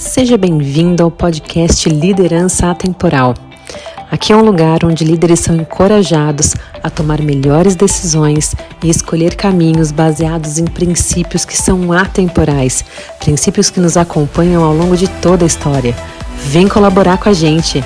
Seja bem-vindo ao podcast Liderança Atemporal. Aqui é um lugar onde líderes são encorajados a tomar melhores decisões e escolher caminhos baseados em princípios que são atemporais, princípios que nos acompanham ao longo de toda a história. Vem colaborar com a gente!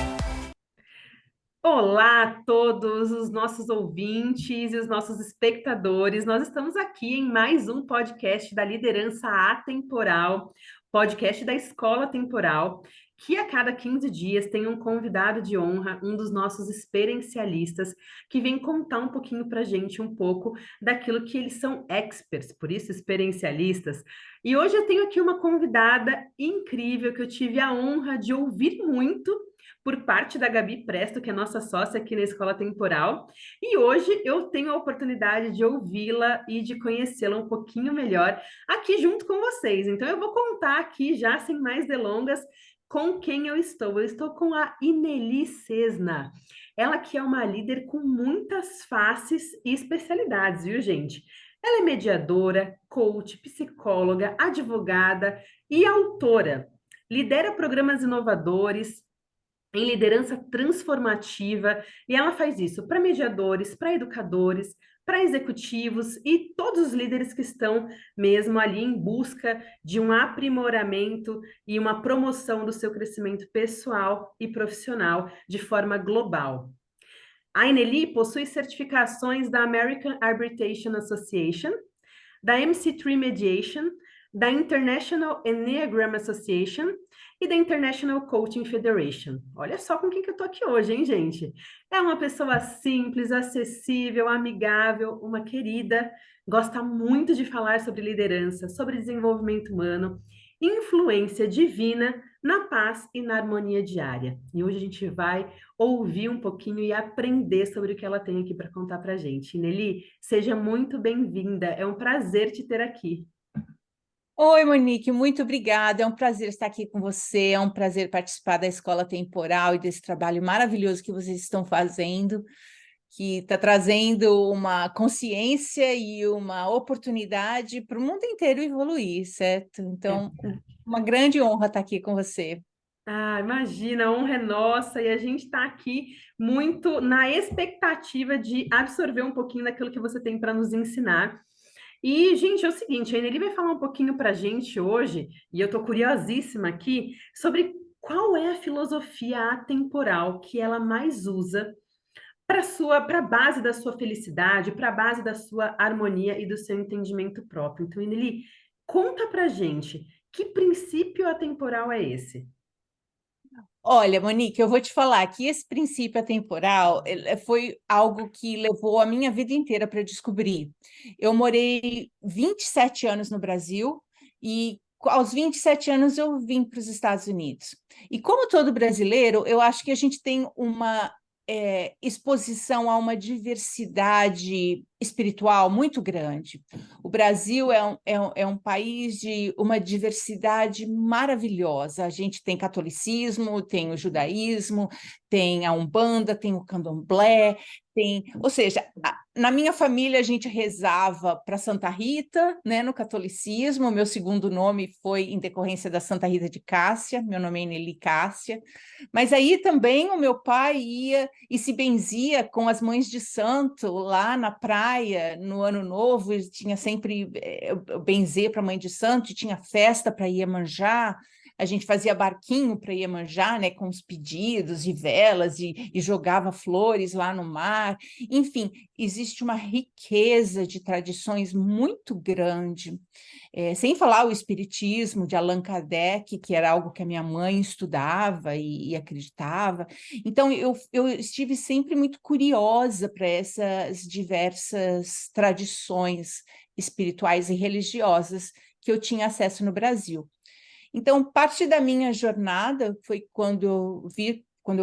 Olá a todos os nossos ouvintes e os nossos espectadores. Nós estamos aqui em mais um podcast da Liderança Atemporal, podcast da Escola Temporal, que a cada 15 dias tem um convidado de honra, um dos nossos experiencialistas, que vem contar um pouquinho para a gente um pouco daquilo que eles são experts, por isso experiencialistas. E hoje eu tenho aqui uma convidada incrível que eu tive a honra de ouvir muito por parte da Gabi Presto, que é nossa sócia aqui na Escola Temporal. E hoje eu tenho a oportunidade de ouvi-la e de conhecê-la um pouquinho melhor aqui junto com vocês. Então eu vou contar aqui, já sem mais delongas, com quem eu estou. Eu estou com a Ineli Cesna. Ela que é uma líder com muitas faces e especialidades, viu, gente? Ela é mediadora, coach, psicóloga, advogada e autora. Lidera programas inovadores em liderança transformativa, e ela faz isso para mediadores, para educadores, para executivos e todos os líderes que estão mesmo ali em busca de um aprimoramento e uma promoção do seu crescimento pessoal e profissional de forma global. A Ineli possui certificações da American Arbitration Association, da MC3 Mediation, da International Enneagram Association e da International Coaching Federation. Olha só com quem que eu tô aqui hoje, hein, gente? É uma pessoa simples, acessível, amigável, uma querida, gosta muito de falar sobre liderança, sobre desenvolvimento humano, influência divina na paz e na harmonia diária. E hoje a gente vai ouvir um pouquinho e aprender sobre o que ela tem aqui para contar para a gente. Nelly, seja muito bem-vinda. É um prazer te ter aqui. Oi, Monique, muito obrigada. É um prazer estar aqui com você. É um prazer participar da Escola Temporal e desse trabalho maravilhoso que vocês estão fazendo, que está trazendo uma consciência e uma oportunidade para o mundo inteiro evoluir, certo? Então, uma grande honra estar aqui com você. Ah, imagina, a honra é nossa e a gente está aqui muito na expectativa de absorver um pouquinho daquilo que você tem para nos ensinar. E, gente, é o seguinte, a Ineli vai falar um pouquinho para a gente hoje, e eu estou curiosíssima aqui, sobre qual é a filosofia atemporal que ela mais usa para a base da sua felicidade, para a base da sua harmonia e do seu entendimento próprio. Então, Ineli, conta para a gente, que princípio atemporal é esse? Olha, Monique, eu vou te falar que esse princípio atemporal foi algo que levou a minha vida inteira para descobrir. Eu morei 27 anos no Brasil e aos 27 anos eu vim para os Estados Unidos. E como todo brasileiro, eu acho que a gente tem uma exposição a uma diversidade espiritual muito grande. O Brasil é um país de uma diversidade maravilhosa. A gente tem catolicismo, tem o judaísmo, tem a Umbanda, tem o candomblé, ou seja, na minha família a gente rezava para Santa Rita, né, no catolicismo. Meu segundo nome foi em decorrência da Santa Rita de Cássia, meu nome é Ineli Cássia. Mas aí também o meu pai ia e se benzia com as mães de santo lá na praia, no Ano Novo, tinha sempre benzer para a mãe de santo, tinha festa para Iemanjá, a gente fazia barquinho para Iemanjá, né, com os pedidos e velas, e jogava flores lá no mar. Enfim, existe uma riqueza de tradições muito grande. Sem falar o espiritismo de Allan Kardec, que era algo que a minha mãe estudava e acreditava. Então, eu estive sempre muito curiosa para essas diversas tradições espirituais e religiosas que eu tinha acesso no Brasil. Então, parte da minha jornada foi quando eu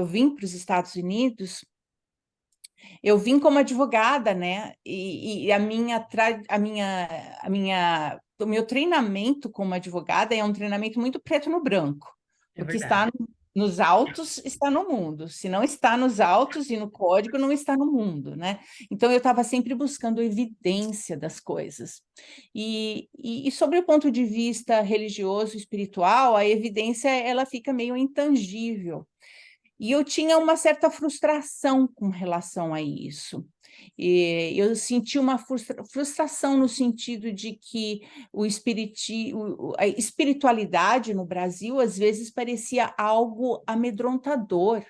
vim para os Estados Unidos. Eu vim como advogada, né? E o meu treinamento como advogada é um treinamento muito preto no branco. É O que está verdade. nos autos está no mundo, se não está nos autos e no código, não está no mundo, né? Então, eu estava sempre buscando evidência das coisas. E sobre o ponto de vista religioso, espiritual, a evidência, ela fica meio intangível. E eu tinha uma certa frustração com relação a isso. E eu senti uma frustração no sentido de que a espiritualidade no Brasil, às vezes, parecia algo amedrontador.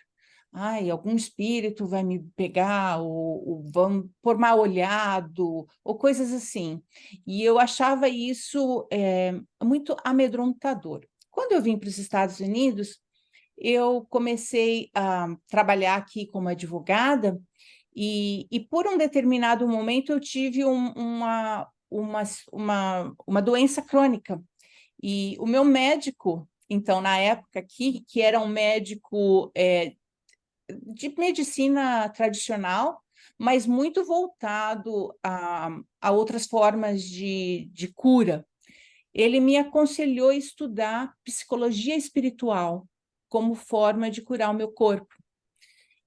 Ai, algum espírito vai me pegar, ou vão por mal olhado, ou coisas assim. E eu achava isso muito amedrontador. Quando eu vim para os Estados Unidos, eu comecei a trabalhar aqui como advogada e por um determinado momento eu tive uma doença crônica. E o meu médico, então, na época aqui, que era um médico de medicina tradicional, mas muito voltado a outras formas de cura, ele me aconselhou a estudar psicologia espiritual como forma de curar o meu corpo.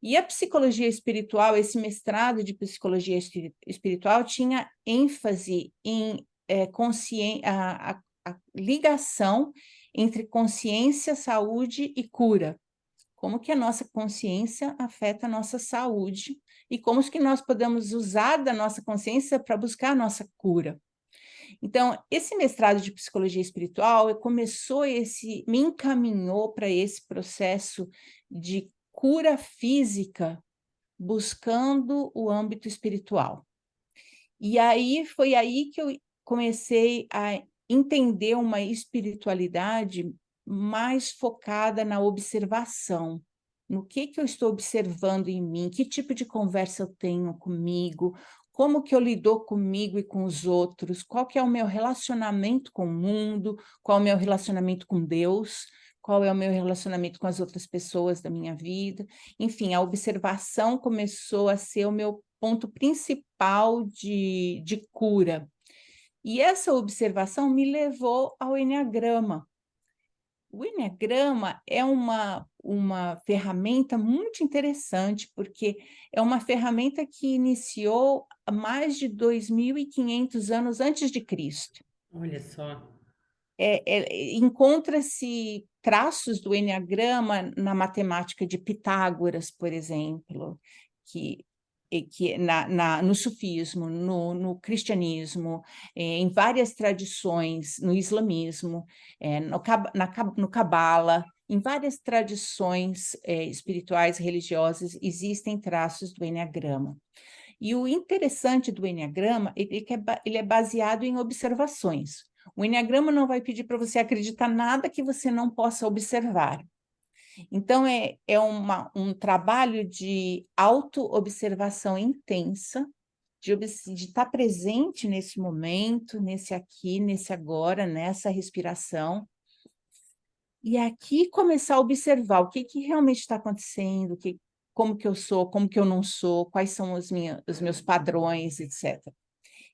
E a psicologia espiritual, esse mestrado de psicologia espiritual, tinha ênfase em a ligação entre consciência, saúde e cura. Como que a nossa consciência afeta a nossa saúde e como que nós podemos usar da nossa consciência para buscar a nossa cura. Então, esse mestrado de psicologia espiritual me encaminhou para esse processo de cura física, buscando o âmbito espiritual. E aí foi aí que eu comecei a entender uma espiritualidade mais focada na observação. No que eu estou observando em mim, que tipo de conversa eu tenho comigo, como que eu lido comigo e com os outros, qual que é o meu relacionamento com o mundo, qual é o meu relacionamento com Deus, qual é o meu relacionamento com as outras pessoas da minha vida. Enfim, a observação começou a ser o meu ponto principal de cura. E essa observação me levou ao Eneagrama. O Eneagrama é uma ferramenta muito interessante, porque é uma ferramenta que iniciou há mais de 2.500 anos antes de Cristo. Olha só. Encontra-se traços do Eneagrama na matemática de Pitágoras, por exemplo, que no sufismo, no cristianismo, em várias tradições, no islamismo, no cabala, em várias tradições espirituais, religiosas, existem traços do Eneagrama. E o interessante do Eneagrama, ele é baseado em observações. O Eneagrama não vai pedir para você acreditar nada que você não possa observar. Então, é um trabalho de auto-observação intensa, de estar presente nesse momento, nesse aqui, nesse agora, nessa respiração. E aqui começar a observar o que realmente está acontecendo, como que eu sou, como que eu não sou, quais são os meus padrões, etc.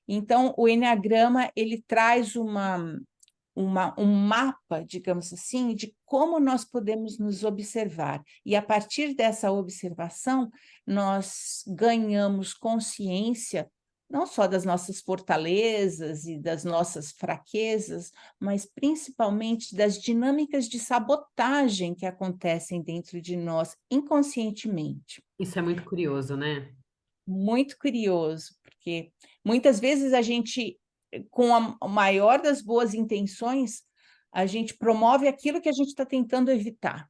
Então, o Eneagrama, ele traz um mapa, digamos assim, de como nós podemos nos observar. E, a partir dessa observação, nós ganhamos consciência não só das nossas fortalezas e das nossas fraquezas, mas principalmente das dinâmicas de sabotagem que acontecem dentro de nós inconscientemente. Isso é muito curioso, né? Muito curioso, porque muitas vezes a gente, com a maior das boas intenções, a gente promove aquilo que a gente está tentando evitar.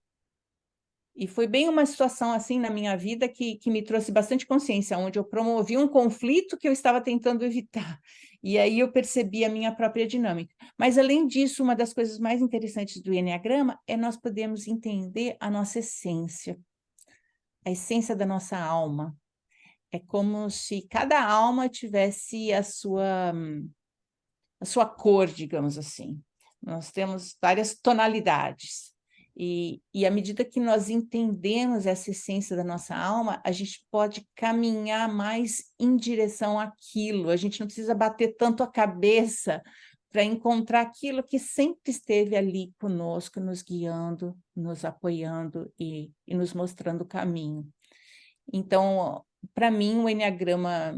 E foi bem uma situação assim na minha vida que me trouxe bastante consciência, onde eu promovi um conflito que eu estava tentando evitar. E aí eu percebi a minha própria dinâmica. Mas, além disso, uma das coisas mais interessantes do Eneagrama é nós podemos entender a nossa essência, a essência da nossa alma. É como se cada alma tivesse a sua cor, digamos assim. Nós temos várias tonalidades. E à medida que nós entendemos essa essência da nossa alma, a gente pode caminhar mais em direção àquilo. A gente não precisa bater tanto a cabeça para encontrar aquilo que sempre esteve ali conosco, nos guiando, nos apoiando e nos mostrando o caminho. Então, para mim, o Eneagrama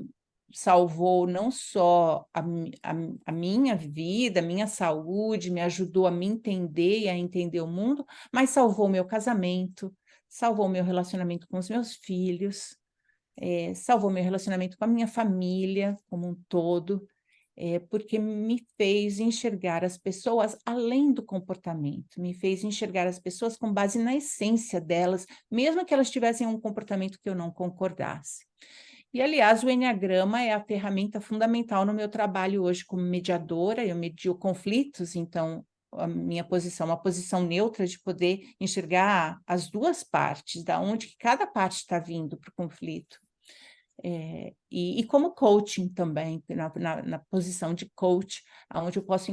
salvou não só a minha vida, a minha saúde, me ajudou a me entender e a entender o mundo, mas salvou meu casamento, salvou meu relacionamento com os meus filhos, salvou meu relacionamento com a minha família como um todo, porque me fez enxergar as pessoas além do comportamento, me fez enxergar as pessoas com base na essência delas, mesmo que elas tivessem um comportamento que eu não concordasse. E, aliás, o Eneagrama é a ferramenta fundamental no meu trabalho hoje como mediadora. Eu medio conflitos, então a minha posição é uma posição neutra de poder enxergar as duas partes, da onde que cada parte está vindo para o conflito. E como coaching também, na posição de coach, onde eu posso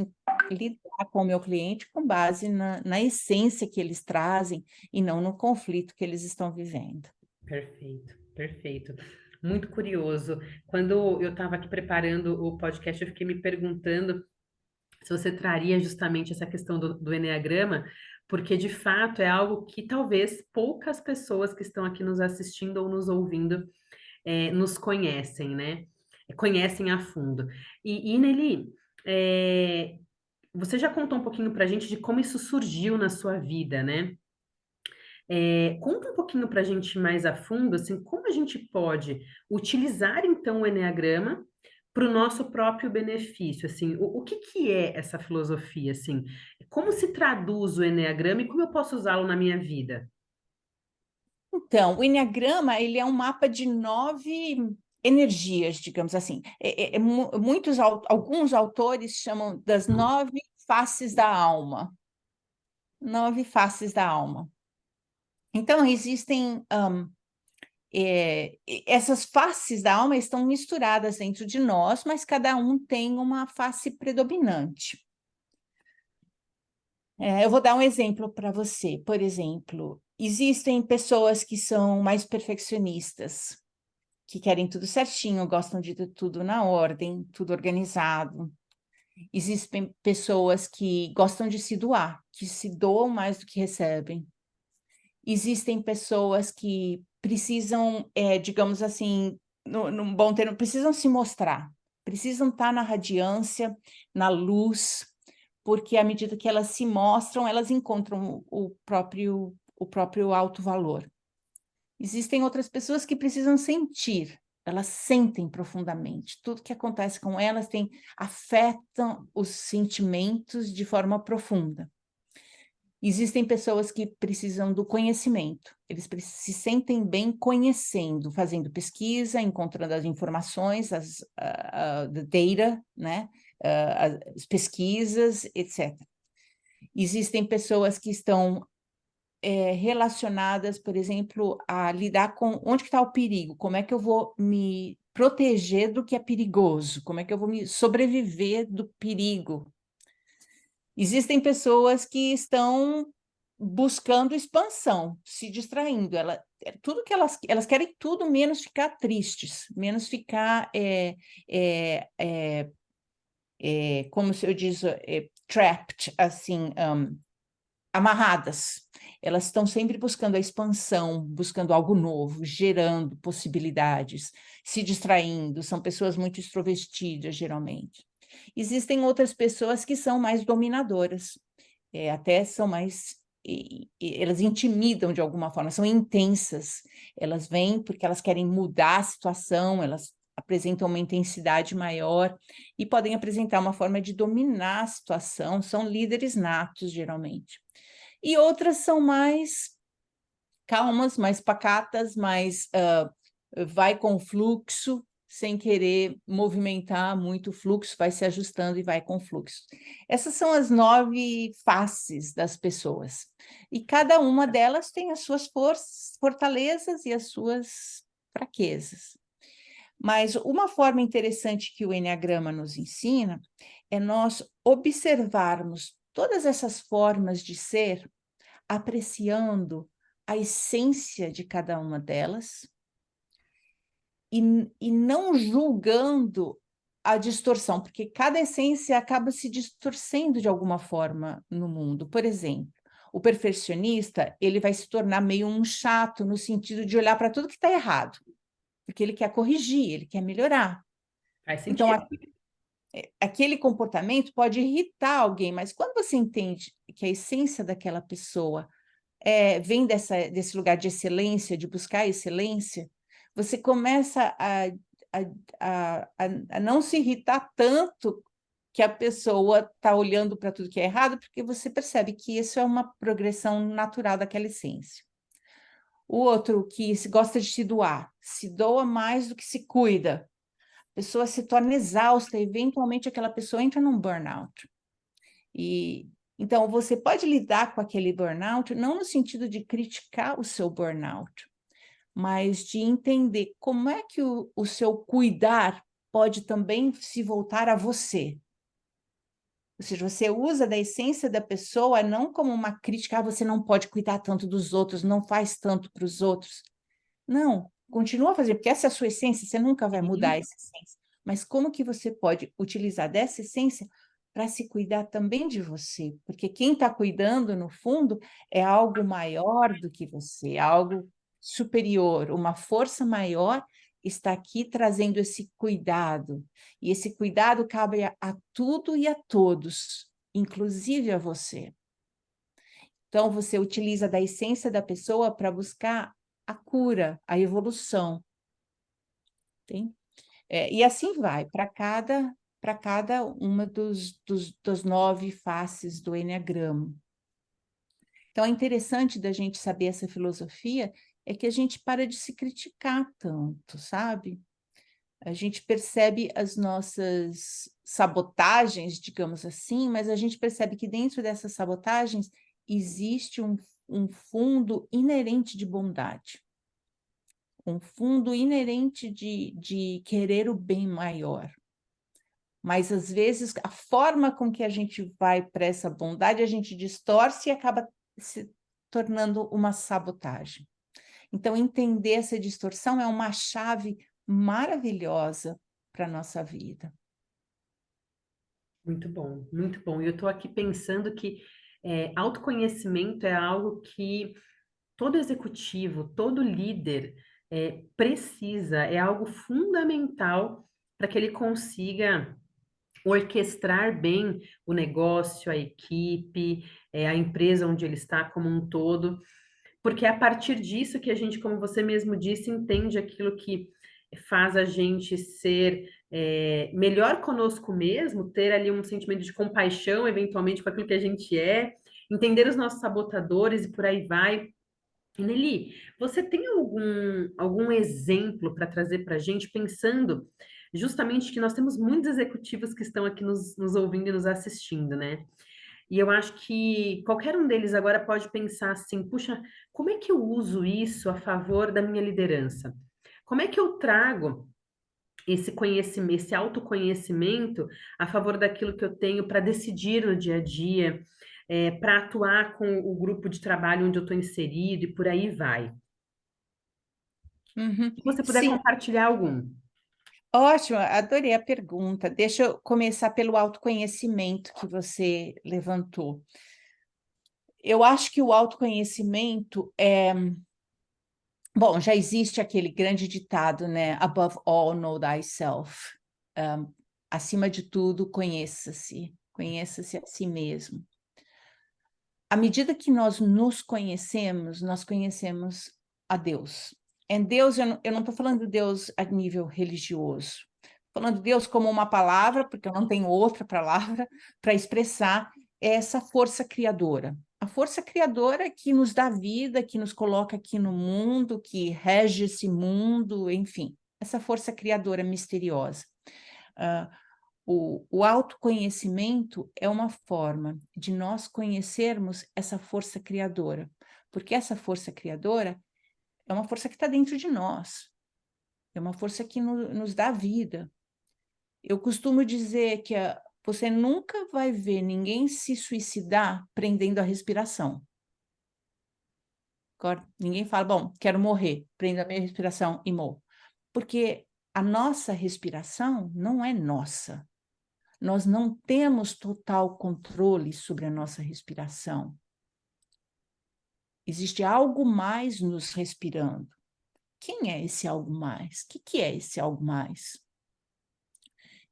lidar com o meu cliente com base na essência que eles trazem e não no conflito que eles estão vivendo. Perfeito, perfeito. Muito curioso. Quando eu estava aqui preparando o podcast, eu fiquei me perguntando se você traria justamente essa questão do Eneagrama, porque de fato é algo que talvez poucas pessoas que estão aqui nos assistindo ou nos ouvindo nos conhecem, né? Conhecem a fundo. E Nelly, você já contou um pouquinho para a gente de como isso surgiu na sua vida, né? Conta um pouquinho para a gente mais a fundo, assim, como a gente pode utilizar então o Eneagrama para o nosso próprio benefício, assim, o que que é essa filosofia, assim? Como se traduz o Eneagrama e como eu posso usá-lo na minha vida? Então, o Eneagrama, ele é um mapa de 9 energias, digamos assim. Alguns autores chamam das 9 faces da alma. 9 faces da alma. Então, existem... essas faces da alma estão misturadas dentro de nós, mas cada um tem uma face predominante. Eu vou dar um exemplo para você. Por exemplo, existem pessoas que são mais perfeccionistas, que querem tudo certinho, gostam de ter tudo na ordem, tudo organizado. Existem pessoas que gostam de se doar, que se doam mais do que recebem. Existem pessoas que precisam, digamos assim, num bom termo, precisam se mostrar, precisam estar na radiância, na luz, porque à medida que elas se mostram, elas encontram o próprio alto valor. Existem outras pessoas que precisam sentir, elas sentem profundamente. Tudo que acontece com elas afetam os sentimentos de forma profunda. Existem pessoas que precisam do conhecimento, eles se sentem bem conhecendo, fazendo pesquisa, encontrando as informações, the data, né? As pesquisas, etc. Existem pessoas que estão relacionadas, por exemplo, a lidar com onde que está o perigo, como é que eu vou me proteger do que é perigoso, como é que eu vou me sobreviver do perigo. Existem pessoas que estão buscando expansão, se distraindo. Tudo que elas querem tudo menos ficar tristes, menos ficar, como se eu diz, trapped, assim, amarradas. Elas estão sempre buscando a expansão, buscando algo novo, gerando possibilidades, se distraindo. São pessoas muito extrovertidas, geralmente. Existem outras pessoas que são mais dominadoras, até são mais... elas intimidam de alguma forma, são intensas. Elas vêm porque elas querem mudar a situação, elas apresentam uma intensidade maior e podem apresentar uma forma de dominar a situação, são líderes natos, geralmente. E outras são mais calmas, mais pacatas, mais vai com o fluxo, sem querer movimentar muito o fluxo, vai se ajustando e vai com o fluxo. Essas são as 9 faces das pessoas. E cada uma delas tem as suas fortalezas e as suas fraquezas. Mas uma forma interessante que o Eneagrama nos ensina é nós observarmos todas essas formas de ser, apreciando a essência de cada uma delas e não julgando a distorção, porque cada essência acaba se distorcendo de alguma forma no mundo. Por exemplo, o perfeccionista, ele vai se tornar meio um chato no sentido de olhar para tudo que está errado, porque ele quer corrigir, ele quer melhorar. Faz Então, sentido. aquele comportamento pode irritar alguém, mas quando você entende que a essência daquela pessoa vem desse lugar de excelência, de buscar excelência, você começa a não se irritar tanto que a pessoa está olhando para tudo que é errado, porque você percebe que isso é uma progressão natural daquela essência. O outro que gosta de se doa mais do que se cuida. A pessoa se torna exausta, eventualmente aquela pessoa entra num burnout. Então, você pode lidar com aquele burnout, não no sentido de criticar o seu burnout, mas de entender como é que o seu cuidar pode também se voltar a você. Ou seja, você usa da essência da pessoa não como uma crítica, você não pode cuidar tanto dos outros, não faz tanto para os outros. Não, continua a fazer, porque essa é a sua essência, você nunca vai mudar essa essência. Mas como que você pode utilizar dessa essência para se cuidar também de você? Porque quem está cuidando, no fundo, é algo maior do que você, algo superior, uma força maior está aqui trazendo esse cuidado. E esse cuidado cabe a tudo e a todos, inclusive a você. Então, você utiliza da essência da pessoa para buscar a cura, a evolução. Tem? E assim vai, para cada uma das 9 faces do Eneagrama. Então, é interessante da gente saber essa filosofia, é que a gente para de se criticar tanto, sabe? A gente percebe as nossas sabotagens, digamos assim, mas a gente percebe que dentro dessas sabotagens existe um fundo inerente de bondade, um fundo inerente de querer o bem maior. Mas, às vezes, a forma com que a gente vai para essa bondade, a gente distorce e acaba se tornando uma sabotagem. Então, entender essa distorção é uma chave maravilhosa para a nossa vida. Muito bom, muito bom. E eu estou aqui pensando que autoconhecimento é algo que todo executivo, todo líder precisa, é algo fundamental para que ele consiga orquestrar bem o negócio, a equipe, a empresa onde ele está como um todo, porque é a partir disso que a gente, como você mesmo disse, entende aquilo que faz a gente ser melhor conosco mesmo, ter ali um sentimento de compaixão, eventualmente, com aquilo que a gente entender os nossos sabotadores e por aí vai. E Nelly, você tem algum exemplo para trazer para a gente, pensando justamente que nós temos muitos executivos que estão aqui nos ouvindo e nos assistindo, né? E eu acho que qualquer um deles agora pode pensar assim: puxa, como é que eu uso isso a favor da minha liderança? Como é que eu trago esse conhecimento, esse autoconhecimento a favor daquilo que eu tenho para decidir no dia a dia, para atuar com o grupo de trabalho onde eu estou inserido e por aí vai? Uhum. Se você puder Sim, compartilhar algum. ótimo, adorei a pergunta. Deixa eu começar pelo autoconhecimento que você levantou. Eu acho que o autoconhecimento bom, já existe aquele grande ditado, né? Above all, know thyself. Acima de tudo, conheça-se a si mesmo. À medida que nós nos conhecemos, nós conhecemos a Deus. Em Deus, eu não estou falando de Deus a nível religioso. Falando de Deus como uma palavra, porque eu não tenho outra palavra para expressar essa força criadora. A força criadora que nos dá vida, que nos coloca aqui no mundo, que rege esse mundo, enfim, essa força criadora misteriosa. O autoconhecimento é uma forma de nós conhecermos essa força criadora, porque essa força criadora é uma força que está dentro de nós, é uma força que nos dá vida. Eu costumo dizer que você nunca vai ver ninguém se suicidar prendendo a respiração. Agora, ninguém fala, bom, quero morrer, prendo a minha respiração e morro. Porque a nossa respiração não é nossa. Nós não temos total controle sobre a nossa respiração. Existe algo mais nos respirando. Quem é esse algo mais? O que é esse algo mais?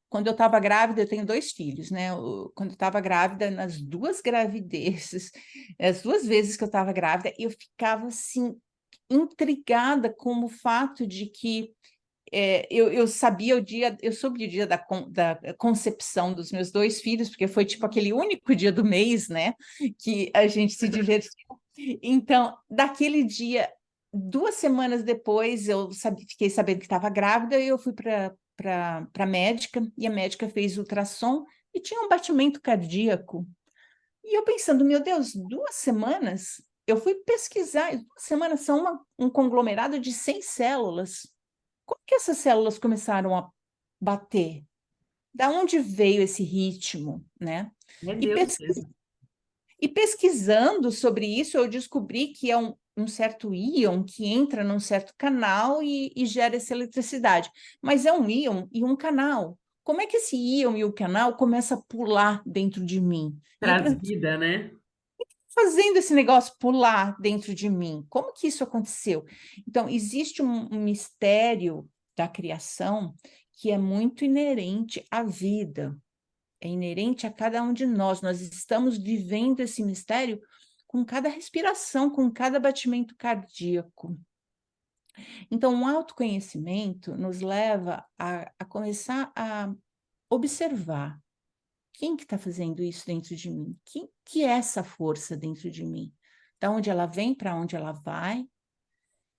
Quando eu estava grávida, eu tenho 2 filhos, né? Quando eu estava grávida, nas 2 gravidezes, as 2 vezes que eu estava grávida, eu ficava assim, intrigada com o fato de que eu sabia eu soube o dia da concepção dos meus 2 filhos, porque foi tipo aquele único dia do mês, né? Que a gente se divertiu. Então, daquele dia, 2 semanas depois, fiquei sabendo que estava grávida, e eu fui para a médica, e a médica fez ultrassom e tinha um batimento cardíaco. E eu pensando, meu Deus, 2 semanas? Eu fui pesquisar, 2 semanas são um conglomerado de 100 células. Como que essas células começaram a bater? Da onde veio esse ritmo, né? Meu E Deus mesmo. e pesquisando sobre isso, eu descobri que é um certo íon que entra num certo canal e gera essa eletricidade. Mas é um íon e um canal. Como é que esse íon e o canal começa a pular dentro de mim? E eu Traz vida, né? fazendo esse negócio pular dentro de mim. Como que isso aconteceu? Então, existe um mistério da criação que é muito inerente à vida, é inerente a cada um de nós. Nós estamos vivendo esse mistério com cada respiração, com cada batimento cardíaco. Então, o autoconhecimento nos leva a começar a observar quem que está fazendo isso dentro de mim? Quem que é essa força dentro de mim? Da onde ela vem, para onde ela vai?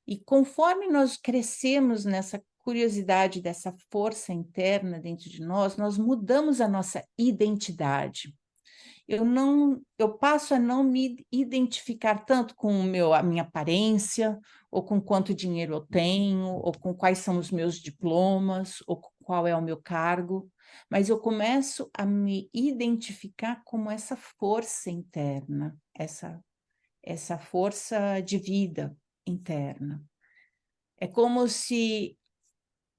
E conforme nós crescemos nessa curiosidade dessa força interna dentro de nós, nós mudamos a nossa identidade. Eu passo a não me identificar tanto com a minha aparência, ou com quanto dinheiro eu tenho, ou com quais são os meus diplomas, ou com qual é o meu cargo, mas eu começo a me identificar como essa força interna, essa força de vida interna. É como se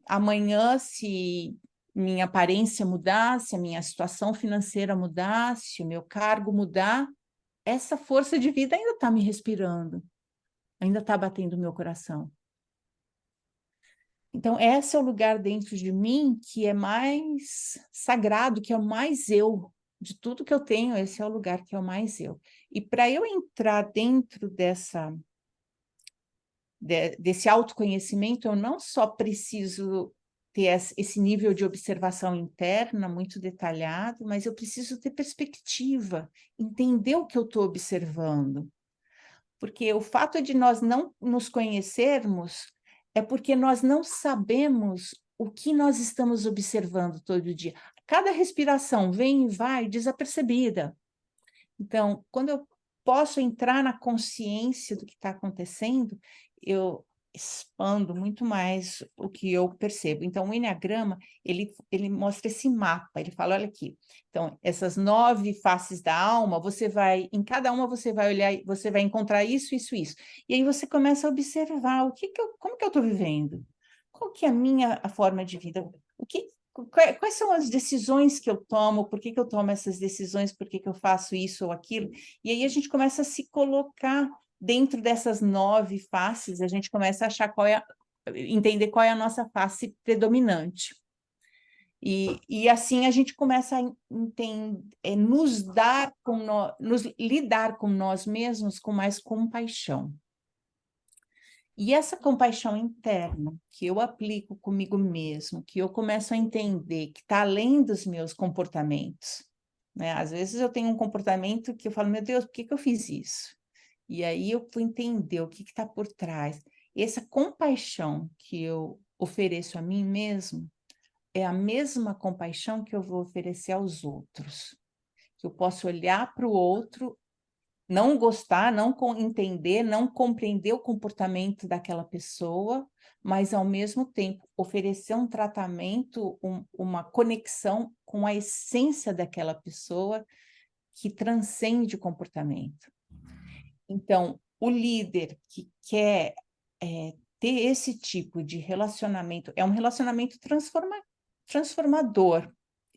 amanhã, se minha aparência mudar, se a minha situação financeira mudar, se o meu cargo mudar, essa força de vida ainda está me respirando, ainda está batendo o meu coração. Então, esse é o lugar dentro de mim que é mais sagrado, que é o mais eu. De tudo que eu tenho, esse é o lugar que é o mais eu. E para eu entrar dentro desse autoconhecimento, eu não só preciso ter esse nível de observação interna muito detalhado, mas eu preciso ter perspectiva, entender o que eu estou observando. Porque o fato de nós não nos conhecermos é porque nós não sabemos o que nós estamos observando todo dia. Cada respiração vem e vai desapercebida. Então, quando eu posso entrar na consciência do que está acontecendo, eu expando muito mais o que eu percebo. Então, o Enneagrama, ele mostra esse mapa, ele fala, olha aqui, então, essas 9 faces da alma, em cada uma você vai olhar, você vai encontrar isso, isso, isso. E aí você começa a observar como que eu estou vivendo? Qual que é a forma de vida? Quais são as decisões que eu tomo? Por que eu tomo essas decisões? Por que eu faço isso ou aquilo? E aí a gente começa a se colocar dentro dessas 9 faces, a gente começa a achar entender qual é a nossa face predominante. E assim a gente começa a nos lidar com nós mesmos com mais compaixão. E essa compaixão interna que eu aplico comigo mesmo, que eu começo a entender que está além dos meus comportamentos, né? Às vezes eu tenho um comportamento que eu falo, meu Deus, por que eu fiz isso? E aí eu vou entender o que está por trás. E essa compaixão que eu ofereço a mim mesmo é a mesma compaixão que eu vou oferecer aos outros. Que eu posso olhar para o outro, não gostar, não entender, não compreender o comportamento daquela pessoa, mas, ao mesmo tempo, oferecer um tratamento, uma conexão com a essência daquela pessoa que transcende o comportamento. Então, o líder que quer ter esse tipo de relacionamento, é um relacionamento transformador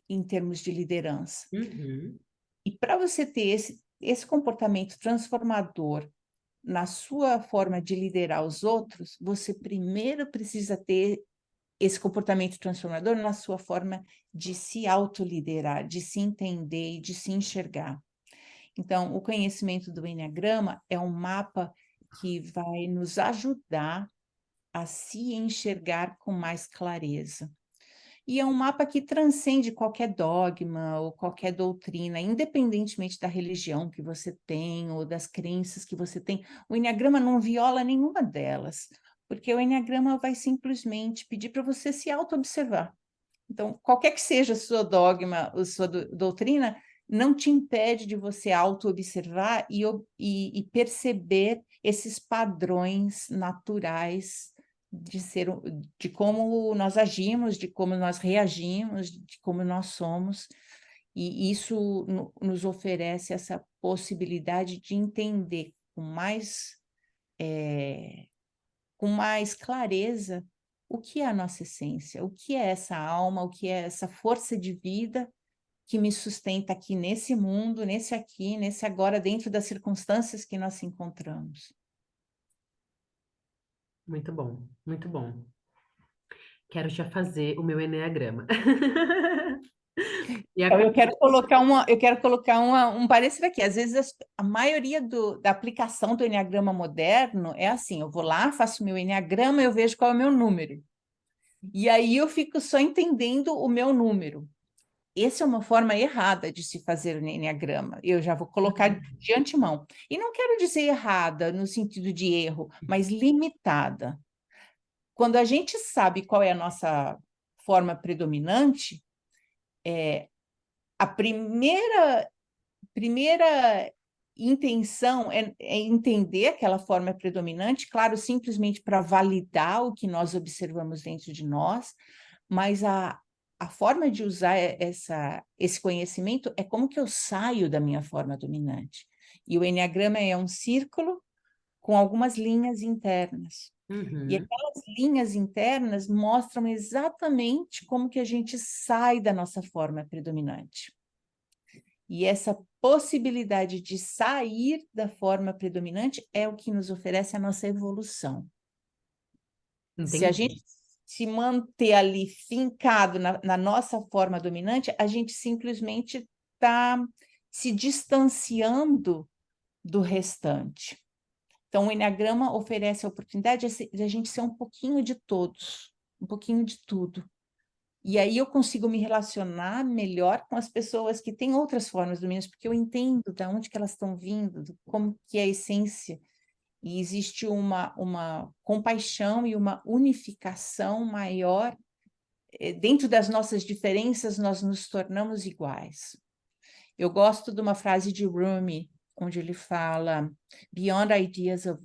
em termos de liderança. Uhum. E para você ter esse comportamento transformador na sua forma de liderar os outros, você primeiro precisa ter esse comportamento transformador na sua forma de se autoliderar, de se entender e de se enxergar. Então, o conhecimento do Enneagrama é um mapa que vai nos ajudar a se enxergar com mais clareza. E é um mapa que transcende qualquer dogma ou qualquer doutrina, independentemente da religião que você tem ou das crenças que você tem. O Enneagrama não viola nenhuma delas, porque o Enneagrama vai simplesmente pedir para você se auto-observar. Então, qualquer que seja o seu dogma, a sua doutrina, não te impede de você auto-observar e perceber esses padrões naturais de como nós agimos, de como nós reagimos, de como nós somos, e isso nos oferece essa possibilidade de entender com mais clareza o que é a nossa essência, o que é essa alma, o que é essa força de vida que me sustenta aqui nesse mundo, nesse aqui, nesse agora, dentro das circunstâncias que nós encontramos. Muito bom, muito bom. Quero já fazer o meu eneagrama. E Então, a- eu quero colocar um parecer aqui. Às vezes, a maioria da aplicação do Enneagrama moderno é assim: eu vou lá, faço meu Enneagrama, eu vejo qual é o meu número. E aí eu fico só entendendo o meu número. Essa é uma forma errada de se fazer o Enneagrama. Eu já vou colocar de antemão. E não quero dizer errada no sentido de erro, mas limitada. Quando a gente sabe qual é a nossa forma predominante, a primeira intenção é entender aquela forma predominante, claro, simplesmente para validar o que nós observamos dentro de nós, mas a forma de usar esse conhecimento é como que eu saio da minha forma dominante. E o Enneagrama é um círculo com algumas linhas internas. E Uhum. aquelas linhas internas mostram exatamente como que a gente sai da nossa forma predominante. E essa possibilidade de sair da forma predominante é o que nos oferece a nossa evolução. Se a Entendi. gente se manter ali fincado na nossa forma dominante, a gente simplesmente está se distanciando do restante. Então, o Enneagrama oferece a oportunidade de a gente ser um pouquinho de todos, um pouquinho de tudo. E aí eu consigo me relacionar melhor com as pessoas que têm outras formas dominantes, porque eu entendo de onde que elas estão vindo, como que é a essência. E existe uma compaixão e uma unificação maior. Dentro das nossas diferenças, nós nos tornamos iguais. Eu gosto de uma frase de Rumi, onde ele fala: Beyond ideas of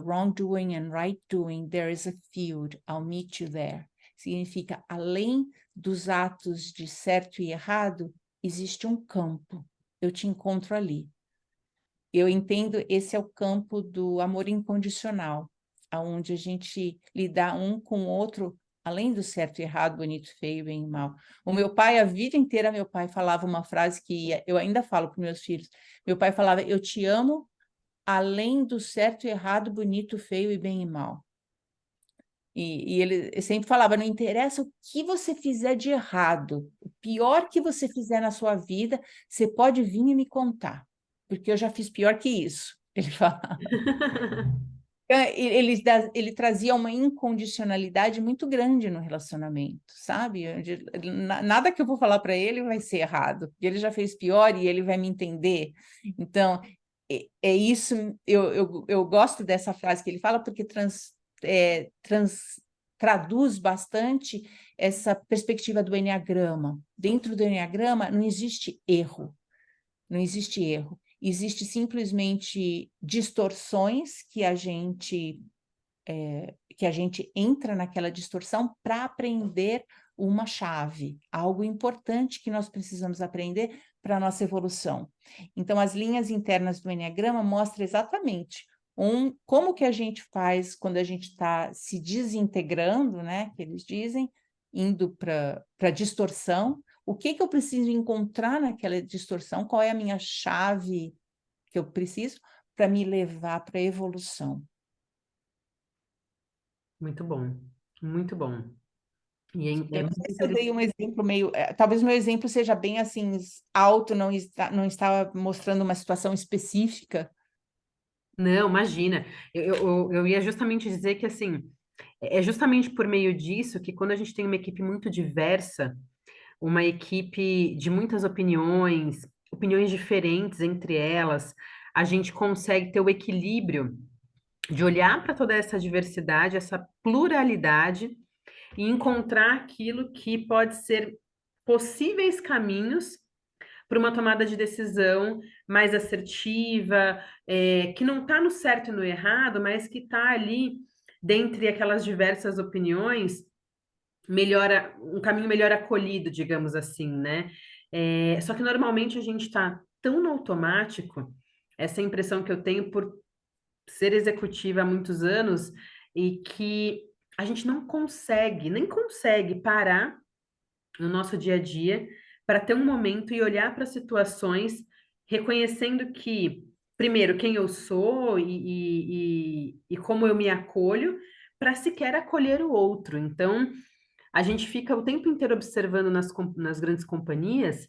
wrongdoing and right doing, there is a field, I'll meet you there. Significa, além dos atos de certo e errado, existe um campo, eu te encontro ali. Eu entendo, esse é o campo do amor incondicional, onde a gente lida um com o outro, além do certo e errado, bonito, feio, bem e mal. O meu pai, a vida inteira, meu pai falava uma frase que eu ainda falo para meus filhos. Meu pai falava: eu te amo além do certo e errado, bonito, feio e bem e mal. E ele sempre falava: não interessa o que você fizer de errado, o pior que você fizer na sua vida, você pode vir e me contar, porque eu já fiz pior que isso. Ele falava. Ele trazia uma incondicionalidade muito grande no relacionamento, sabe? Nada que eu vou falar para ele vai ser errado, porque ele já fez pior e ele vai me entender. Então, é isso, eu gosto dessa frase que ele fala, porque traduz bastante essa perspectiva do Enneagrama. Dentro do Enneagrama não existe erro, não existe erro. Existe simplesmente distorções que a gente entra naquela distorção para aprender uma chave, algo importante que nós precisamos aprender para a nossa evolução. Então, as linhas internas do Enneagrama mostram exatamente Como que a gente faz quando a gente está se desintegrando, né, que eles dizem, indo para a distorção, o que que eu preciso encontrar naquela distorção, qual é a minha chave que eu preciso para me levar para a evolução. Muito bom, muito bom. E Eu é não muito sei se eu dei interessante. um exemplo meio... talvez meu exemplo seja bem assim, alto, não estava mostrando uma situação específica. Não, imagina. Eu ia justamente dizer que, assim, é justamente por meio disso que quando a gente tem uma equipe muito diversa, uma equipe de muitas opiniões, opiniões diferentes entre elas, a gente consegue ter o equilíbrio de olhar para toda essa diversidade, essa pluralidade e encontrar aquilo que pode ser possíveis caminhos para uma tomada de decisão mais assertiva, que não está no certo e no errado, mas que está ali dentre aquelas diversas opiniões, melhor, um caminho melhor acolhido, digamos assim, né? Só que normalmente a gente está tão no automático, essa é a impressão que eu tenho por ser executiva há muitos anos, e que a gente não consegue, nem consegue parar no nosso dia a dia para ter um momento e olhar para situações, reconhecendo que, primeiro, quem eu sou e como eu me acolho, para sequer acolher o outro. Então, a gente fica o tempo inteiro observando nas grandes companhias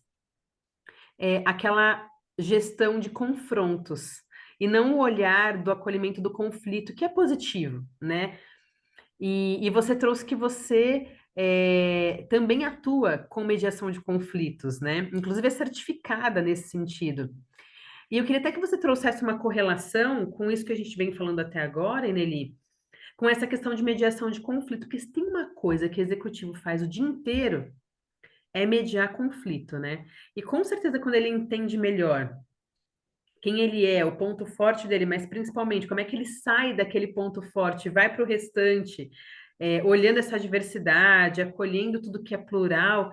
aquela gestão de confrontos e não o olhar do acolhimento do conflito, que é positivo, né? E você trouxe que você também atua com mediação de conflitos, né? Inclusive é certificada nesse sentido. E eu queria até que você trouxesse uma correlação com isso que a gente vem falando até agora, Ineli, com essa questão de mediação de conflito, porque se tem uma coisa que o executivo faz o dia inteiro, é mediar conflito, né? E com certeza quando ele entende melhor quem ele é, o ponto forte dele, mas principalmente como é que ele sai daquele ponto forte, vai para o restante, olhando essa diversidade, acolhendo tudo que é plural,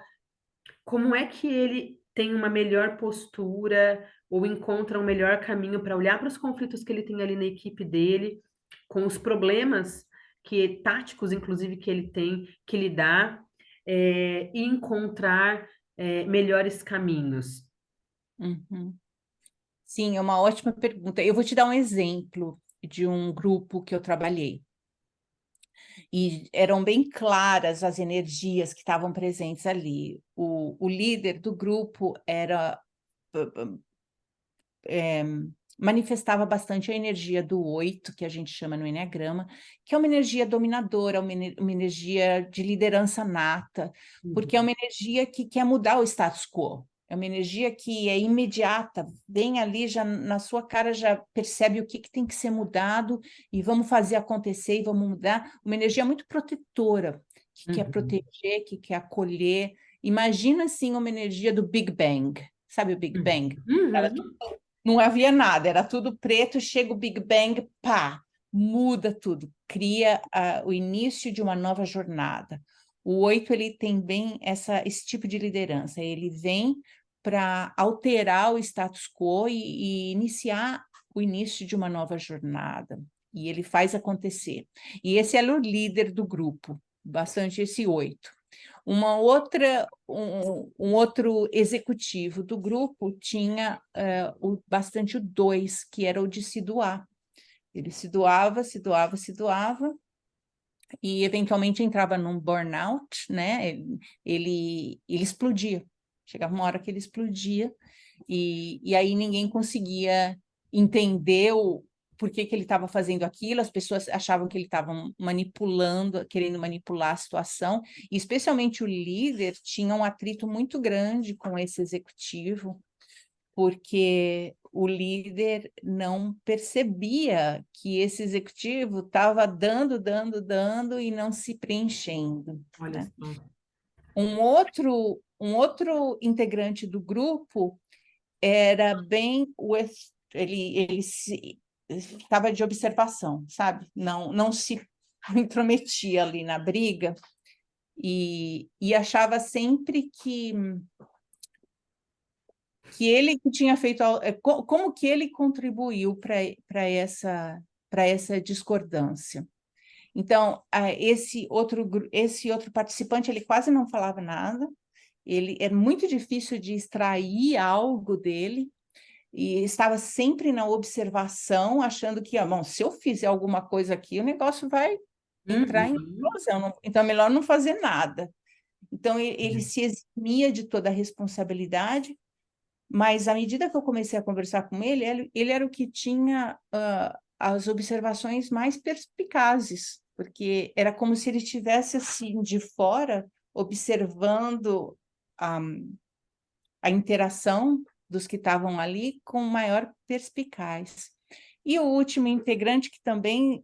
como é que ele tem uma melhor postura ou encontra um melhor caminho para olhar para os conflitos que ele tem ali na equipe dele, com os problemas que táticos, inclusive, que ele tem que lidar, e encontrar melhores caminhos. Uhum. Sim, é uma ótima pergunta. Eu vou te dar um exemplo de um grupo que eu trabalhei. E eram bem claras as energias que estavam presentes ali. O líder do grupo manifestava bastante a energia do 8, que a gente chama no Eneagrama, que é uma energia dominadora, uma energia de liderança nata, porque é Uhum. uma energia que quer mudar o status quo. É uma energia que é imediata, bem ali, já na sua cara, já percebe o que tem que ser mudado e vamos fazer acontecer e vamos mudar. Uma energia muito protetora, que quer Uhum. proteger, que quer acolher. Imagina, assim, uma energia do Big Bang. Sabe o Big Uhum. Bang? Era tudo, Uhum. não havia nada, era tudo preto, chega o Big Bang, pá, muda tudo, cria o início de uma nova jornada. O 8 ele tem bem esse tipo de liderança, ele vem para alterar o status quo e iniciar o início de uma nova jornada. E ele faz acontecer. E esse é o líder do grupo, bastante esse 8. Um outro executivo do grupo tinha bastante o 2, que era o de se doar. Ele se doava, se doava, se doava, e eventualmente entrava num burnout, né? Ele explodia. Chegava uma hora que ele explodia, e aí ninguém conseguia entender por que ele estava fazendo aquilo, as pessoas achavam que ele estava manipulando, querendo manipular a situação, e especialmente o líder tinha um atrito muito grande com esse executivo, porque o líder não percebia que esse executivo estava dando e não se preenchendo, Olha né? só. Um outro integrante do grupo era bem ele estava de observação, sabe? Não se intrometia ali na briga e achava sempre que ele que tinha feito como que ele contribuiu para essa para essa discordância. Então, esse outro participante, ele quase não falava nada, ele é muito difícil de extrair algo dele, e estava sempre na observação, achando que, bom, se eu fizer alguma coisa aqui, o negócio vai entrar em Uhum. explosão, então é melhor não fazer nada. Então, ele se eximia de toda a responsabilidade, mas à medida que eu comecei a conversar com ele era o que tinha as observações mais perspicazes, porque era como se ele estivesse assim de fora, observando a interação dos que estavam ali com maior perspicaz. E o último integrante, que também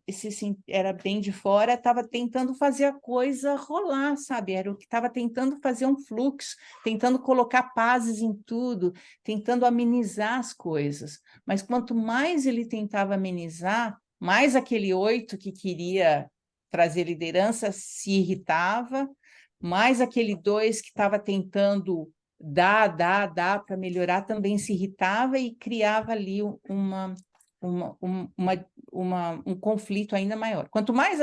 era bem de fora, estava tentando fazer a coisa rolar, sabe? Era o que estava tentando fazer um fluxo, tentando colocar pazes em tudo, tentando amenizar as coisas. Mas quanto mais ele tentava amenizar, mais aquele 8 que queria trazer liderança se irritava, mais aquele 2 que estava tentando dar para melhorar também se irritava e criava ali um conflito ainda maior. Quanto mais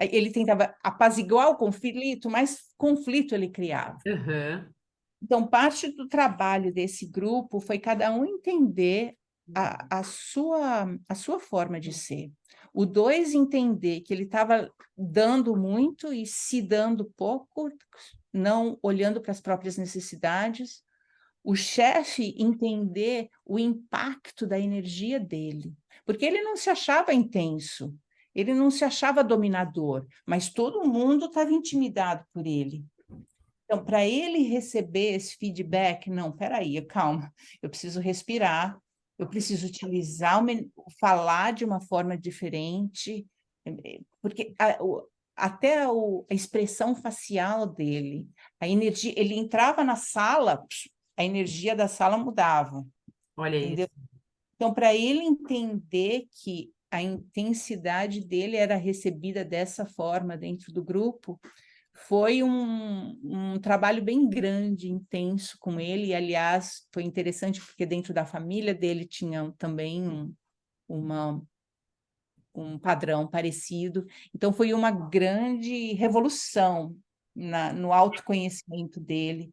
ele tentava apaziguar o conflito, mais conflito ele criava. Uhum. Então, parte do trabalho desse grupo foi cada um entender a sua forma de ser. O 2 entender que ele estava dando muito e se dando pouco, não olhando para as próprias necessidades. O chefe entender o impacto da energia dele, porque ele não se achava intenso, ele não se achava dominador, mas todo mundo estava intimidado por ele. Então, para ele receber esse feedback, não, peraí, calma, eu preciso respirar, eu preciso utilizar, falar de uma forma diferente, porque até a expressão facial dele, a energia, ele entrava na sala, a energia da sala mudava. Olha Entendeu? isso. Então, para ele entender que a intensidade dele era recebida dessa forma dentro do grupo, foi um trabalho bem grande, intenso com ele, e, aliás, foi interessante porque dentro da família dele tinha também um padrão parecido. Então, foi uma grande revolução no autoconhecimento dele,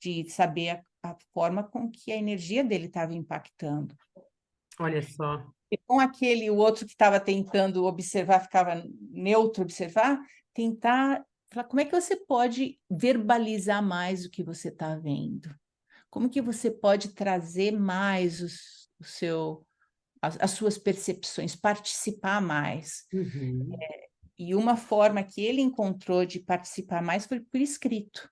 de saber a forma com que a energia dele estava impactando. Olha só. E com o outro que estava tentando observar, ficava neutro observar, tentar falar como é que você pode verbalizar mais o que você está vendo? Como que você pode trazer mais as suas percepções, participar mais? Uhum. E uma forma que ele encontrou de participar mais foi por escrito,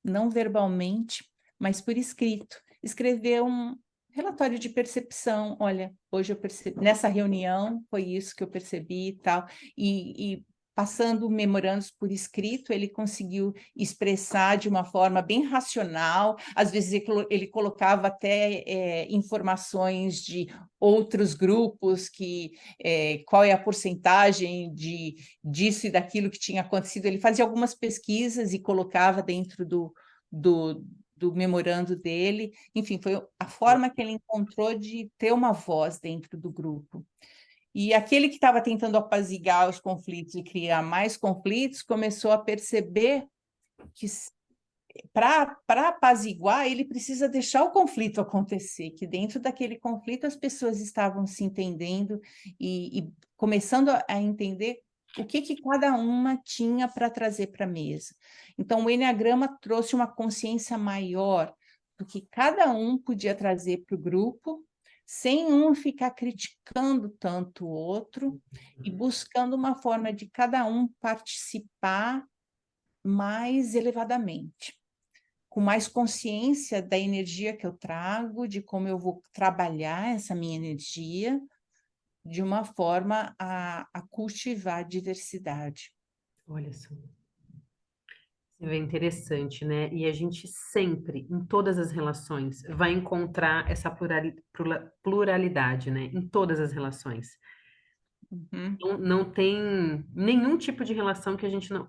não verbalmente, mas por escrito. Escrever um relatório de percepção. Olha, hoje eu percebi, nessa reunião foi isso que eu percebi e tal. E passando memorandos por escrito, ele conseguiu expressar de uma forma bem racional. Às vezes ele colocava até informações de outros grupos, qual é a porcentagem disso e daquilo que tinha acontecido. Ele fazia algumas pesquisas e colocava dentro do memorando dele. Enfim, foi a forma que ele encontrou de ter uma voz dentro do grupo. E aquele que estava tentando apaziguar os conflitos e criar mais conflitos começou a perceber que para apaziguar, ele precisa deixar o conflito acontecer, que dentro daquele conflito as pessoas estavam se entendendo e começando a entender o que cada uma tinha para trazer para a mesa. Então, o Eneagrama trouxe uma consciência maior do que cada um podia trazer para o grupo, sem um ficar criticando tanto o outro e buscando uma forma de cada um participar mais elevadamente, com mais consciência da energia que eu trago, de como eu vou trabalhar essa minha energia, de uma forma a cultivar a diversidade. Olha só. É interessante, né? E a gente sempre, em todas as relações, vai encontrar essa pluralidade, né? Em todas as relações. Uhum. Não tem nenhum tipo de relação que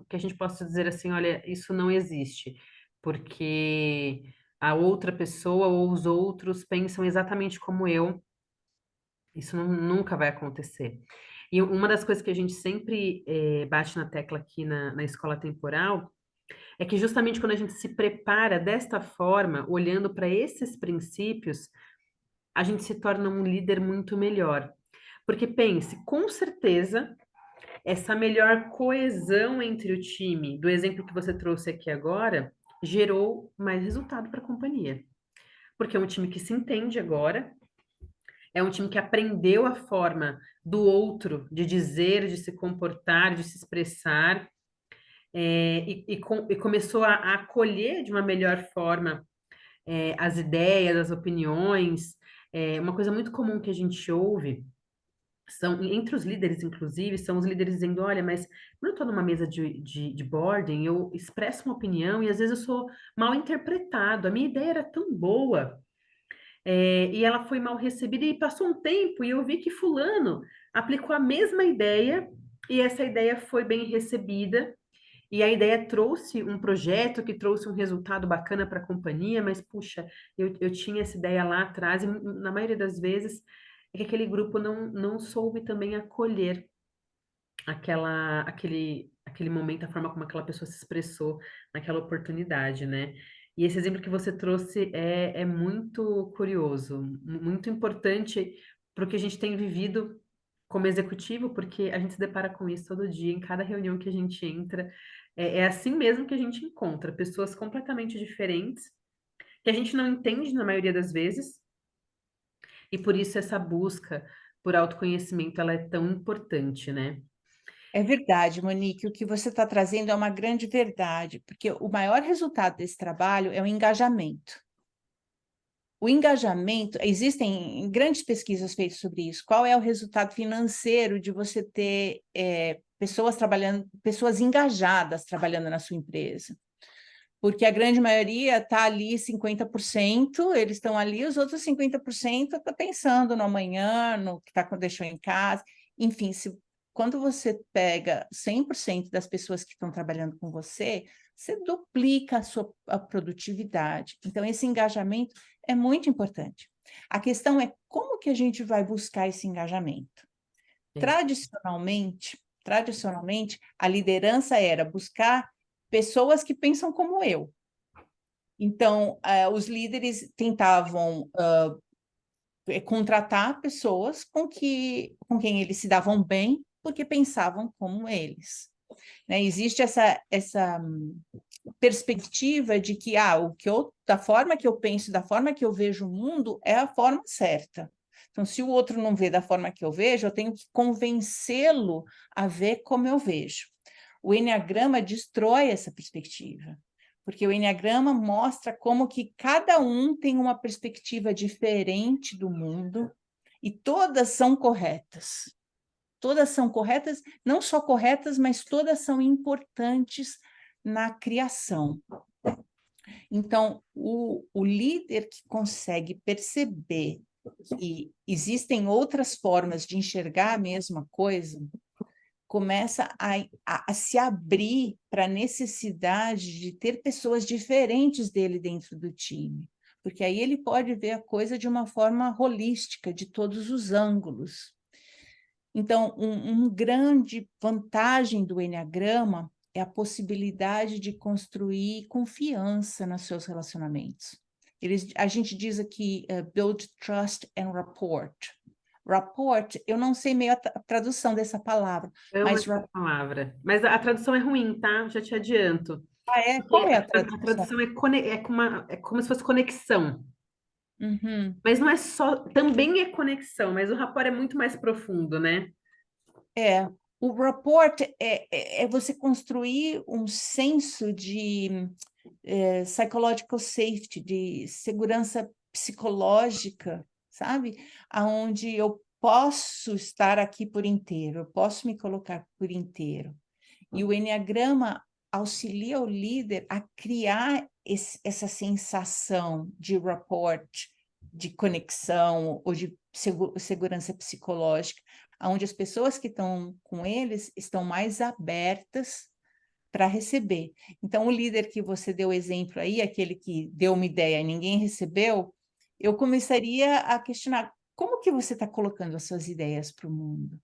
que a gente possa dizer assim, olha, isso não existe, porque a outra pessoa ou os outros pensam exatamente como eu, Isso nunca vai acontecer. E uma das coisas que a gente sempre bate na tecla aqui na escola temporal é que justamente quando a gente se prepara desta forma, olhando para esses princípios, a gente se torna um líder muito melhor. Porque pense, com certeza, essa melhor coesão entre o time, do exemplo que você trouxe aqui agora, gerou mais resultado para a companhia. Porque é um time que se entende agora, é um time que aprendeu a forma do outro de dizer, de se comportar, de se expressar, e começou a acolher de uma melhor forma as ideias, as opiniões. Uma coisa muito comum que a gente ouve são, entre os líderes, inclusive, são os líderes dizendo: olha, mas quando eu estou numa mesa de boarding, eu expresso uma opinião e às vezes eu sou mal interpretado. A minha ideia era tão boa, e ela foi mal recebida, e passou um tempo e eu vi que fulano aplicou a mesma ideia e essa ideia foi bem recebida. E a ideia trouxe um projeto que trouxe um resultado bacana para a companhia, mas, puxa, eu tinha essa ideia lá atrás, e na maioria das vezes é que aquele grupo não soube também acolher aquele momento, a forma como aquela pessoa se expressou naquela oportunidade, né? E esse exemplo que você trouxe é muito curioso, muito importante para o que a gente tem vivido como executivo, porque a gente se depara com isso todo dia, em cada reunião que a gente entra. É assim mesmo que a gente encontra pessoas completamente diferentes, que a gente não entende na maioria das vezes, e por isso essa busca por autoconhecimento ela é tão importante, né? É verdade, Monique, o que você está trazendo é uma grande verdade, porque o maior resultado desse trabalho é o engajamento. O engajamento, existem grandes pesquisas feitas sobre isso. Qual é o resultado financeiro de você ter pessoas trabalhando, pessoas engajadas trabalhando na sua empresa? Porque a grande maioria está ali 50%, eles estão ali, os outros 50% estão pensando no amanhã, no que deixou em casa. Enfim, quando você pega 100% das pessoas que estão trabalhando com você, você duplica a produtividade. Então, esse engajamento é muito importante. A questão é como que a gente vai buscar esse engajamento? É. Tradicionalmente, a liderança era buscar pessoas que pensam como eu. Então, os líderes tentavam contratar pessoas com quem eles se davam bem, porque pensavam como eles. Né? Existe essa perspectiva de que, da forma que eu penso, da forma que eu vejo o mundo, é a forma certa. Então, se o outro não vê da forma que eu vejo, eu tenho que convencê-lo a ver como eu vejo. O Enneagrama destrói essa perspectiva, porque o Enneagrama mostra como que cada um tem uma perspectiva diferente do mundo e todas são corretas. Todas são corretas, não só corretas, mas todas são importantes na criação. Então, o líder que consegue perceber que existem outras formas de enxergar a mesma coisa, começa a se abrir para a necessidade de ter pessoas diferentes dele dentro do time, porque aí ele pode ver a coisa de uma forma holística, de todos os ângulos. Então, uma grande vantagem do Enneagrama é a possibilidade de construir confiança nos seus relacionamentos. A gente diz aqui, build trust and rapport. Rapport, eu não sei meio a tradução dessa palavra, Amo mas... essa palavra. Mas a tradução é ruim, tá? Já te adianto. Qual Porque é a a tradução? tradução é como se fosse conexão. Uhum. Mas não é só, também é conexão, mas o rapport é muito mais profundo, né? O rapport é você construir um senso de psychological safety, de segurança psicológica, sabe? Aonde eu posso estar aqui por inteiro, eu posso me colocar por inteiro. E o Enneagrama auxilia o líder a criar essa sensação de rapport, de conexão ou de segurança psicológica, onde as pessoas que estão com eles estão mais abertas para receber. Então, o líder que você deu exemplo aí, aquele que deu uma ideia e ninguém recebeu, eu começaria a questionar como que você está colocando as suas ideias para o mundo?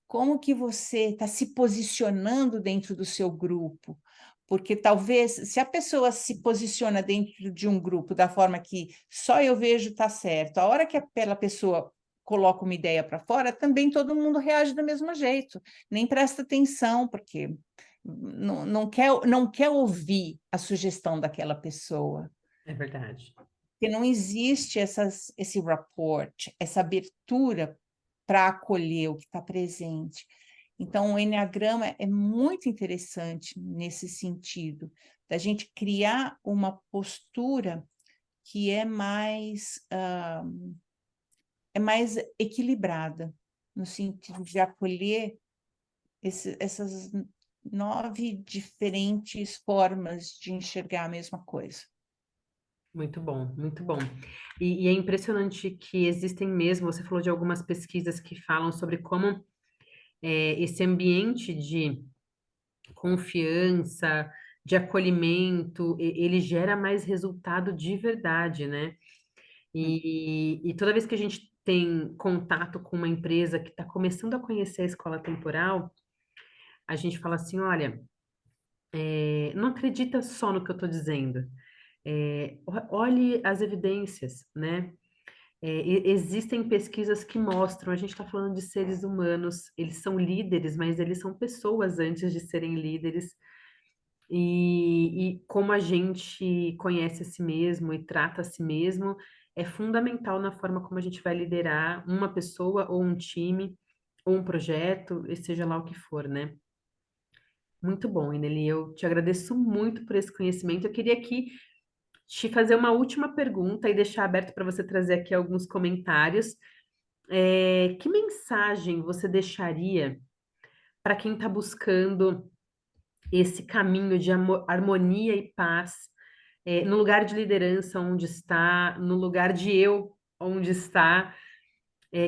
Como que você está se posicionando dentro do seu grupo? Porque talvez, se a pessoa se posiciona dentro de um grupo da forma que só eu vejo está certo, a hora que aquela pessoa coloca uma ideia para fora, também todo mundo reage do mesmo jeito, nem presta atenção, porque não quer ouvir a sugestão daquela pessoa. É verdade. Porque não existe esse rapport, essa abertura para acolher o que está presente. Então, o enneagrama é muito interessante nesse sentido, da gente criar uma postura que é mais equilibrada, no sentido de acolher essas 9 diferentes formas de enxergar a mesma coisa. Muito bom, muito bom. E é impressionante que existem mesmo, você falou de algumas pesquisas que falam sobre como esse ambiente de confiança, de acolhimento, ele gera mais resultado de verdade, né? E toda vez que a gente tem contato com uma empresa que está começando a conhecer a escola temporal, a gente fala assim, olha, não acredita só no que eu estou dizendo. Olhe as evidências, né? Existem pesquisas que mostram, a gente está falando de seres humanos, eles são líderes, mas eles são pessoas antes de serem líderes, e como a gente conhece a si mesmo e trata a si mesmo é fundamental na forma como a gente vai liderar uma pessoa ou um time, ou um projeto, e seja lá o que for, né? Muito bom, Ineli, eu te agradeço muito por esse conhecimento. Eu queria aqui te fazer uma última pergunta e deixar aberto para você trazer aqui alguns comentários. Que mensagem você deixaria para quem está buscando esse caminho de harmonia e paz, no lugar de liderança onde está, no lugar de eu onde está?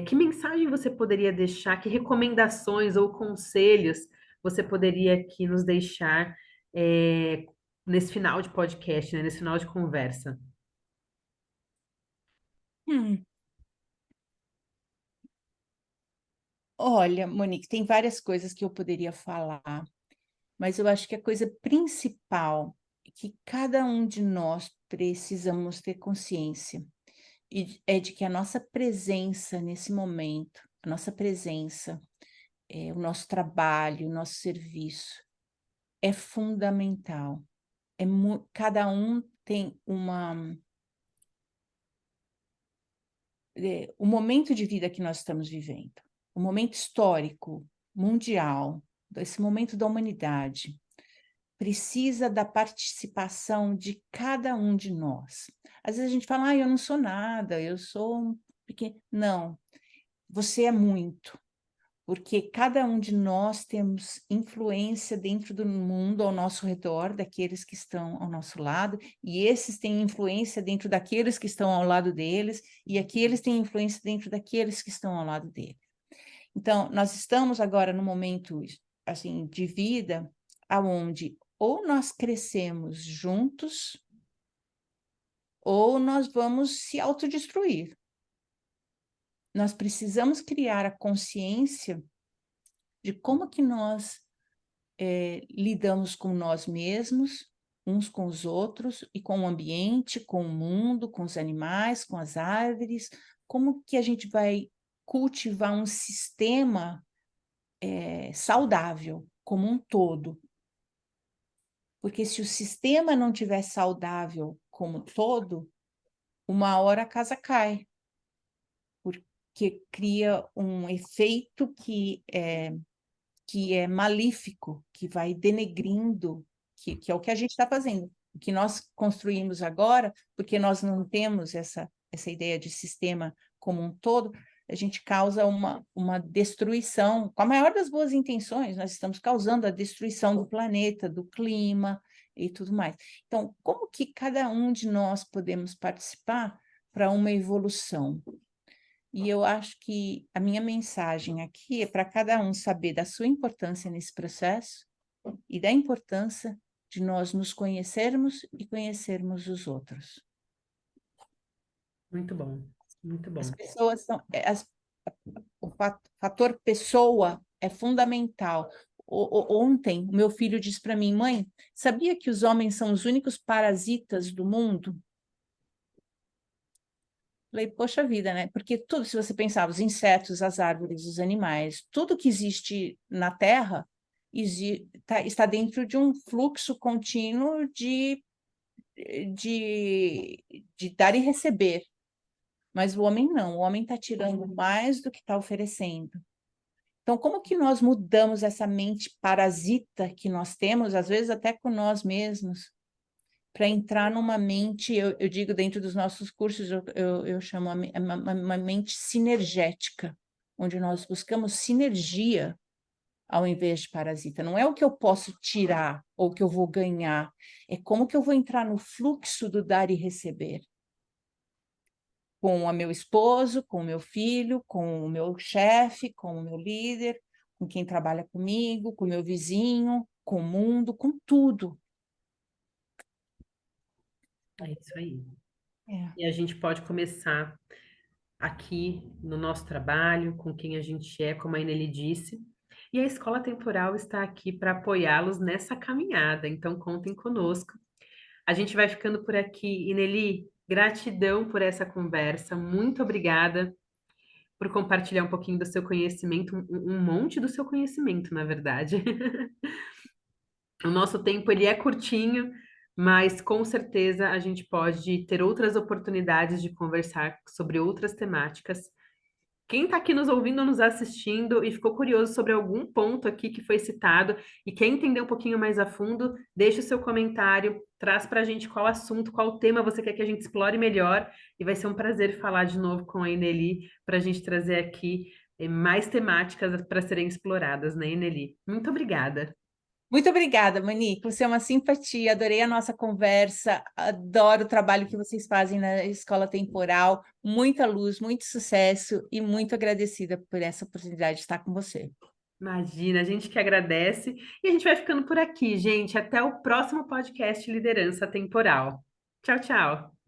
Que mensagem você poderia deixar? Que recomendações ou conselhos você poderia aqui nos deixar nesse final de podcast, né, nesse final de conversa? Hum. Olha, Monique, tem várias coisas que eu poderia falar, mas eu acho que a coisa principal é que cada um de nós precisamos ter consciência é de que a nossa presença nesse momento, a nossa presença, o nosso trabalho, o nosso serviço é fundamental. Cada um tem o momento de vida que nós estamos vivendo, o momento histórico, mundial, esse momento da humanidade, precisa da participação de cada um de nós. Às vezes a gente fala, eu não sou nada, eu sou um pequeno. Não, você é muito, porque cada um de nós temos influência dentro do mundo ao nosso redor, daqueles que estão ao nosso lado, e esses têm influência dentro daqueles que estão ao lado deles, e aqueles têm influência dentro daqueles que estão ao lado dele. Então, nós estamos agora num momento assim de vida aonde ou nós crescemos juntos ou nós vamos se autodestruir. Nós precisamos criar a consciência de como que nós lidamos com nós mesmos, uns com os outros, e com o ambiente, com o mundo, com os animais, com as árvores, como que a gente vai cultivar um sistema saudável como um todo. Porque se o sistema não estiver saudável como um todo, uma hora a casa cai, porque cria um efeito que é malífico, que vai denegrindo, que é o que a gente está fazendo. O que nós construímos agora, porque nós não temos essa ideia de sistema como um todo, a gente causa uma destruição. Com a maior das boas intenções, nós estamos causando a destruição do planeta, do clima e tudo mais. Então, como que cada um de nós podemos participar para uma evolução? E eu acho que a minha mensagem aqui é para cada um saber da sua importância nesse processo e da importância de nós nos conhecermos e conhecermos os outros. Muito bom. Muito As bom. pessoas são, o fator pessoa é fundamental. Ontem, o meu filho disse para mim, mãe, sabia que os homens são os únicos parasitas do mundo? Falei, poxa vida, né? Porque tudo, se você pensar, os insetos, as árvores, os animais, tudo que existe na Terra está dentro de um fluxo contínuo de, de dar e receber. Mas o homem não, o homem está tirando mais do que está oferecendo. Então, como que nós mudamos essa mente parasita que nós temos, às vezes até com nós mesmos, para entrar numa mente, eu digo dentro dos nossos cursos, eu chamo uma mente sinergética, onde nós buscamos sinergia ao invés de parasita. Não é o que eu posso tirar ou o que eu vou ganhar, é como que eu vou entrar no fluxo do dar e receber. Com o meu esposo, com o meu filho, com o meu chefe, com o meu líder, com quem trabalha comigo, com o meu vizinho, com o mundo, com tudo. É isso aí. É. E a gente pode começar aqui no nosso trabalho, com quem a gente é, como a Ineli disse. E a Escola Temporal está aqui para apoiá-los nessa caminhada, então contem conosco. A gente vai ficando por aqui. Ineli, gratidão por essa conversa. Muito obrigada por compartilhar um pouquinho do seu conhecimento, um monte do seu conhecimento, na verdade. O nosso tempo ele é curtinho, mas com certeza a gente pode ter outras oportunidades de conversar sobre outras temáticas. Quem está aqui nos ouvindo, nos assistindo e ficou curioso sobre algum ponto aqui que foi citado e quer entender um pouquinho mais a fundo, deixa o seu comentário, traz para a gente qual assunto, qual tema você quer que a gente explore melhor e vai ser um prazer falar de novo com a Ineli para a gente trazer aqui mais temáticas para serem exploradas, né, Ineli? Muito obrigada. Muito obrigada, Monique. Você é uma simpatia, adorei a nossa conversa, adoro o trabalho que vocês fazem na Escola Temporal. Muita luz, muito sucesso e muito agradecida por essa oportunidade de estar com você. Imagina, a gente que agradece e a gente vai ficando por aqui, gente. Até o próximo podcast Liderança Temporal. Tchau, tchau.